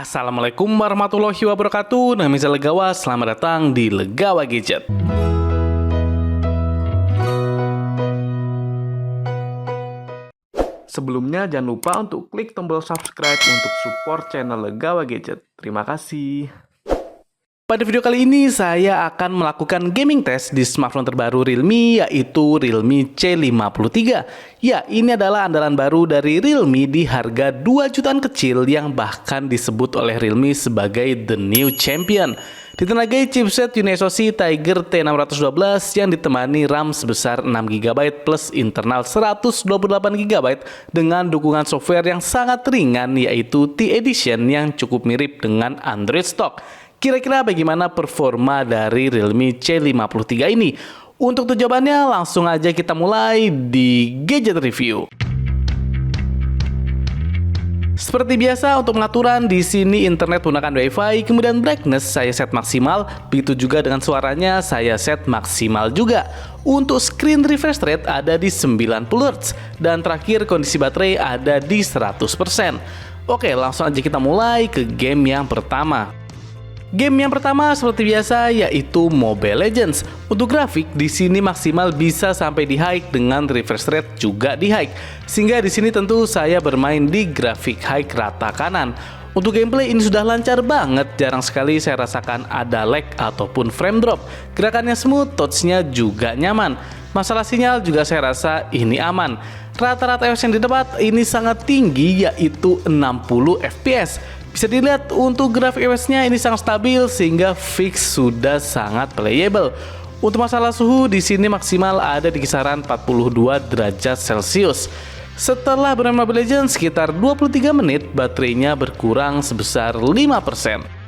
Assalamualaikum warahmatullahi wabarakatuh. Nama saya Legawa, selamat datang di Legawa Gadget. Sebelumnya jangan lupa untuk klik tombol subscribe untuk support channel Legawa Gadget. Terima kasih. Pada video kali ini saya akan melakukan gaming test di smartphone terbaru Realme, yaitu Realme C53. Ya, ini adalah andalan baru dari Realme di harga 2 jutaan kecil yang bahkan disebut oleh Realme sebagai the new champion. Ditenagai chipset UniSoC Tiger T612 yang ditemani RAM sebesar 6GB plus internal 128GB dengan dukungan software yang sangat ringan, yaitu T-Edition yang cukup mirip dengan Android stock. Kira-kira bagaimana performa dari Realme C53 ini? Untuk jawabannya langsung aja kita mulai di Gadget Review. Seperti biasa untuk pengaturan di sini internet menggunakan WiFi, kemudian brightness saya set maksimal, begitu juga dengan suaranya saya set maksimal juga. Untuk screen refresh rate ada di 90Hz dan terakhir kondisi baterai ada di 100%. Oke, langsung aja kita mulai ke game yang pertama. Game yang pertama seperti biasa yaitu Mobile Legends. Untuk grafik di sini maksimal bisa sampai di high dengan refresh rate juga di high. Sehingga di sini tentu saya bermain di grafik high rata kanan. Untuk gameplay ini sudah lancar banget, jarang sekali saya rasakan ada lag ataupun frame drop. Gerakannya smooth, touch-nya juga nyaman. Masalah sinyal juga saya rasa ini aman. Rata-rata FPS yang didapat ini sangat tinggi yaitu 60 FPS. Bisa dilihat untuk grafik FPS-nya ini sangat stabil sehingga fix sudah sangat playable. Untuk masalah suhu di sini maksimal ada di kisaran 42 derajat Celcius. Setelah bermain Mobile Legends sekitar 23 menit, baterainya berkurang sebesar 5%.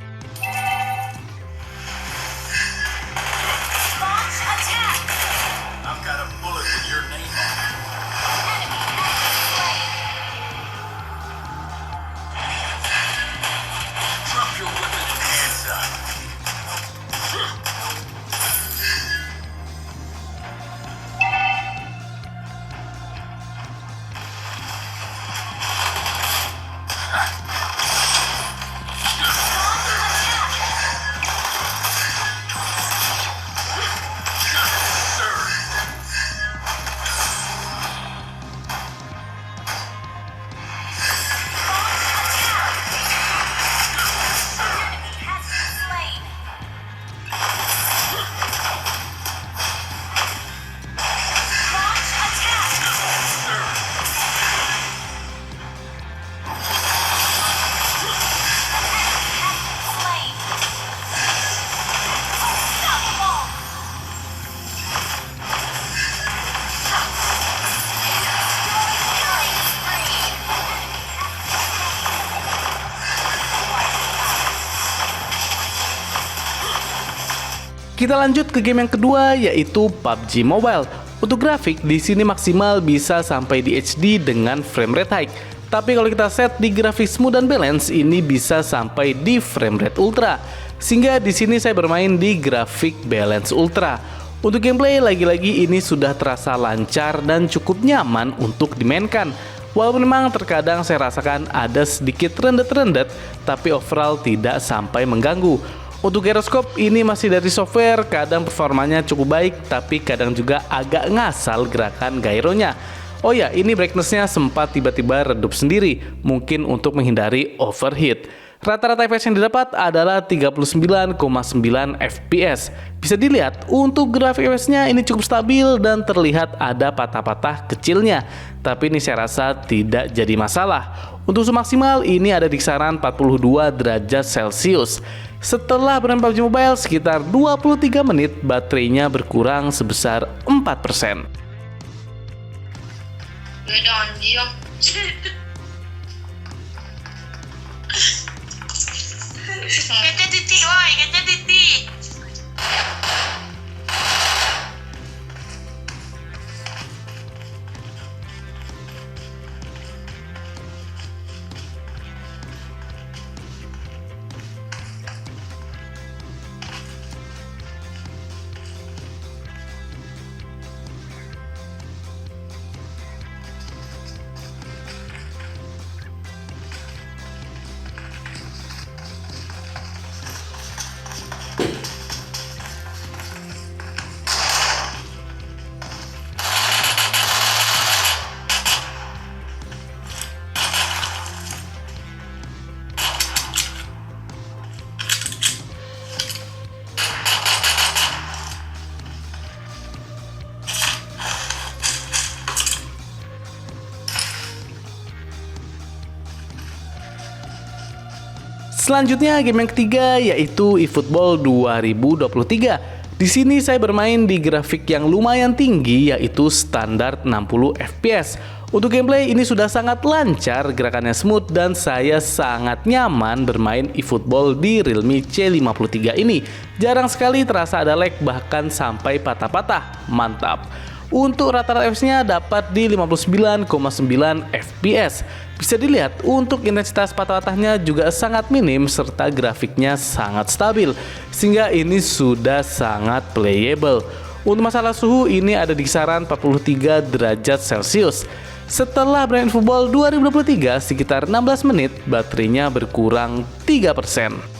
Kita lanjut ke game yang kedua yaitu PUBG Mobile. Untuk grafik di sini maksimal bisa sampai di HD dengan frame rate high. Tapi kalau kita set di grafik smooth dan balance ini bisa sampai di frame rate ultra. Sehingga di sini saya bermain di grafik balance ultra. Untuk gameplay lagi-lagi ini sudah terasa lancar dan cukup nyaman untuk dimainkan. Walaupun memang terkadang saya rasakan ada sedikit rendet-rendet, tapi overall tidak sampai mengganggu. Untuk gyroscope ini masih dari software, kadang performanya cukup baik, tapi kadang juga agak ngasal gerakan gyronya. Oh ya, ini brightness-nya sempat tiba-tiba redup sendiri, mungkin untuk menghindari overheat. Rata-rata FPS yang didapat adalah 39,9 FPS. Bisa dilihat, untuk grafik FPS-nya ini cukup stabil dan terlihat ada patah-patah kecilnya. Tapi ini saya rasa tidak jadi masalah. Untuk suhu maksimal ini ada di kisaran 42 derajat Celcius. Setelah bermain PUBG Mobile sekitar 23 menit, baterainya berkurang sebesar 4%. Beda anjing. Kaca titik, woi, kaca titik. Selanjutnya game yang ketiga yaitu eFootball 2023. Di sini saya bermain di grafik yang lumayan tinggi yaitu standar 60 fps. Untuk gameplay ini sudah sangat lancar, gerakannya smooth dan saya sangat nyaman bermain eFootball di Realme C53 ini. Jarang sekali terasa ada lag bahkan sampai patah-patah. Mantap. Untuk rata-rata FPS-nya dapat di 59,9 fps. Bisa dilihat untuk intensitas patah-patahnya juga sangat minim serta grafiknya sangat stabil, sehingga ini sudah sangat playable. Untuk masalah suhu ini ada di kisaran 43 derajat Celcius. Setelah bermain eFootball 2023 sekitar 16 menit, baterainya berkurang 3%.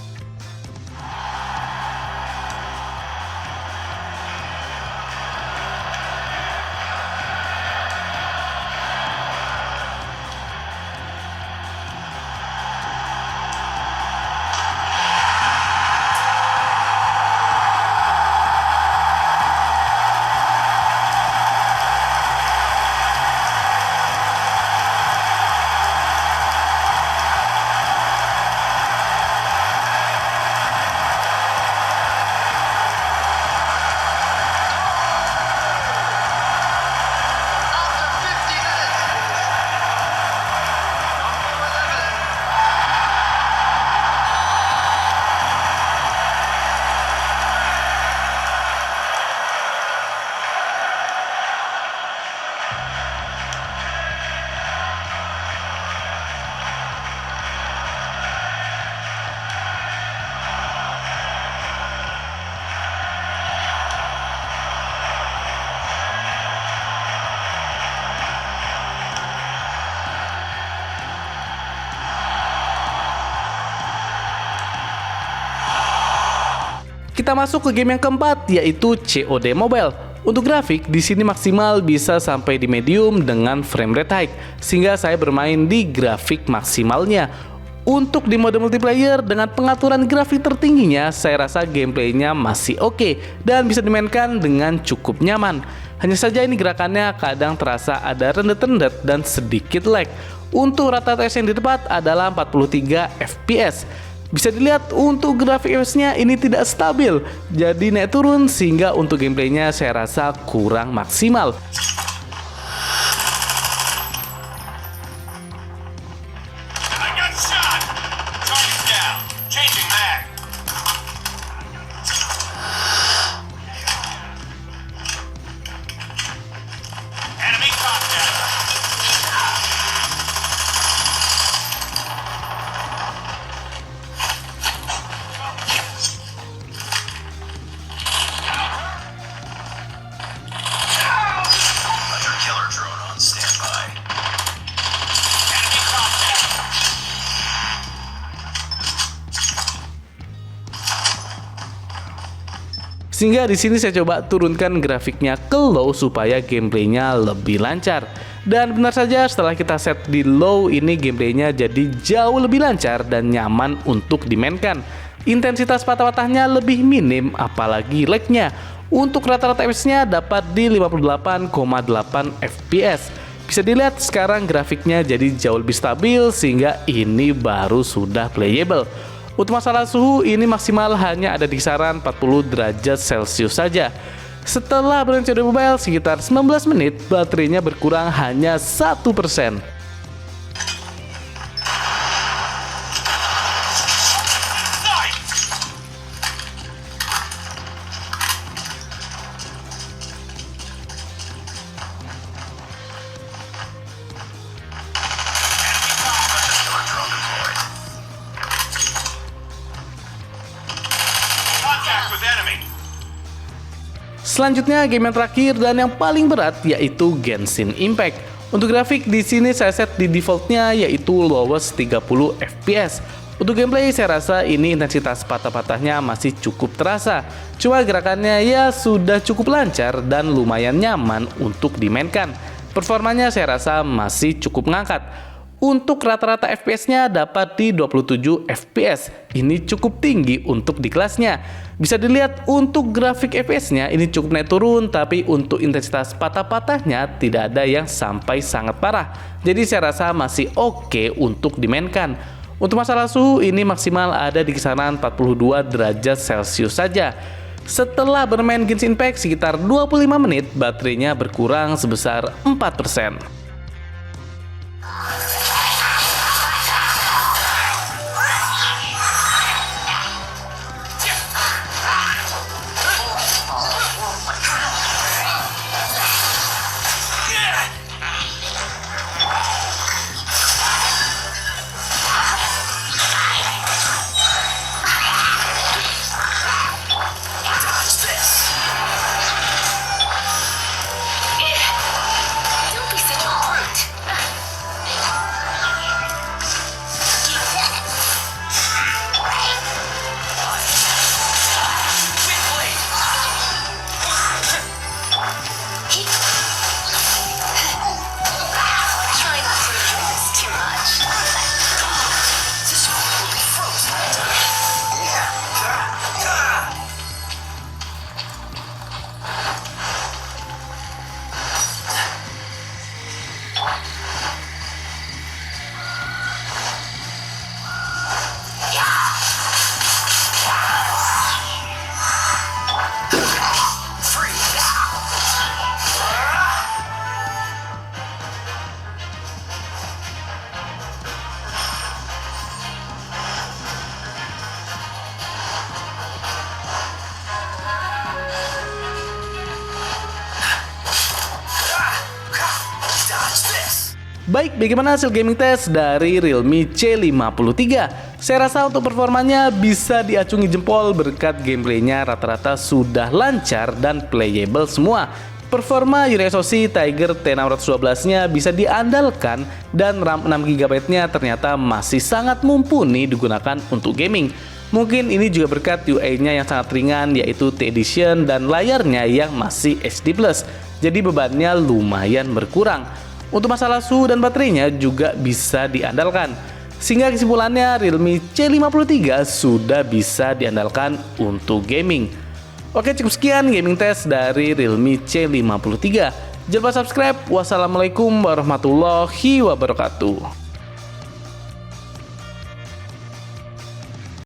Kita masuk ke game yang keempat yaitu COD Mobile. Untuk grafik di sini maksimal bisa sampai di medium dengan frame rate high, sehingga saya bermain di grafik maksimalnya. Untuk di mode multiplayer dengan pengaturan grafik tertingginya, saya rasa gameplaynya masih oke dan bisa dimainkan dengan cukup nyaman. Hanya saja ini gerakannya kadang terasa ada rendet-rendet dan sedikit lag. Untuk rata-rata FPS yang didapat adalah 43 fps. Bisa dilihat untuk grafik FPS-nya ini tidak stabil, jadi naik turun sehingga untuk gameplaynya saya rasa kurang maksimal. Sehingga di sini saya coba turunkan grafiknya ke low supaya gameplaynya lebih lancar. Dan benar saja setelah kita set di low ini gameplaynya jadi jauh lebih lancar dan nyaman untuk dimainkan. Intensitas patah-patahnya lebih minim apalagi lag-nya. Untuk rata-rata FPS-nya dapat di 58,8 fps. Bisa dilihat sekarang grafiknya jadi jauh lebih stabil sehingga ini baru sudah playable. Untuk masalah suhu ini maksimal hanya ada di kisaran 40 derajat Celcius saja. Setelah bermain COD Mobile sekitar 19 menit, baterainya berkurang hanya 1%. Selanjutnya game yang terakhir dan yang paling berat yaitu Genshin Impact. Untuk grafik di sini saya set di defaultnya yaitu lowest 30 fps. Untuk gameplay saya rasa ini intensitas patah-patahnya masih cukup terasa. Cuma gerakannya ya sudah cukup lancar dan lumayan nyaman untuk dimainkan. Performanya saya rasa masih cukup ngangkat. Untuk rata-rata FPS-nya dapat di 27 FPS. Ini cukup tinggi untuk di kelasnya. Bisa dilihat untuk grafik FPS-nya ini cukup naik turun, tapi untuk intensitas patah-patahnya tidak ada yang sampai sangat parah. Jadi saya rasa masih oke untuk dimainkan. Untuk masalah suhu, ini maksimal ada di kisaran 42 derajat Celcius saja. Setelah bermain Genshin Impact sekitar 25 menit, baterainya berkurang sebesar 4%. Don't be such a brute. Try not to enjoy this too much. This will be frozen. Baik, bagaimana hasil gaming test dari Realme C53? Saya rasa untuk performanya bisa diacungi jempol berkat gameplaynya rata-rata sudah lancar dan playable semua. Performa Unreal SoC Tiger T612-nya bisa diandalkan dan RAM 6GB-nya ternyata masih sangat mumpuni digunakan untuk gaming. Mungkin ini juga berkat UI-nya yang sangat ringan yaitu T-Edition dan layarnya yang masih HD+. Jadi bebannya lumayan berkurang. Untuk masalah suhu dan baterainya juga bisa diandalkan. Sehingga kesimpulannya Realme C53 sudah bisa diandalkan untuk gaming. Oke, cukup sekian gaming test dari Realme C53. Jangan lupa subscribe. Wassalamualaikum warahmatullahi wabarakatuh.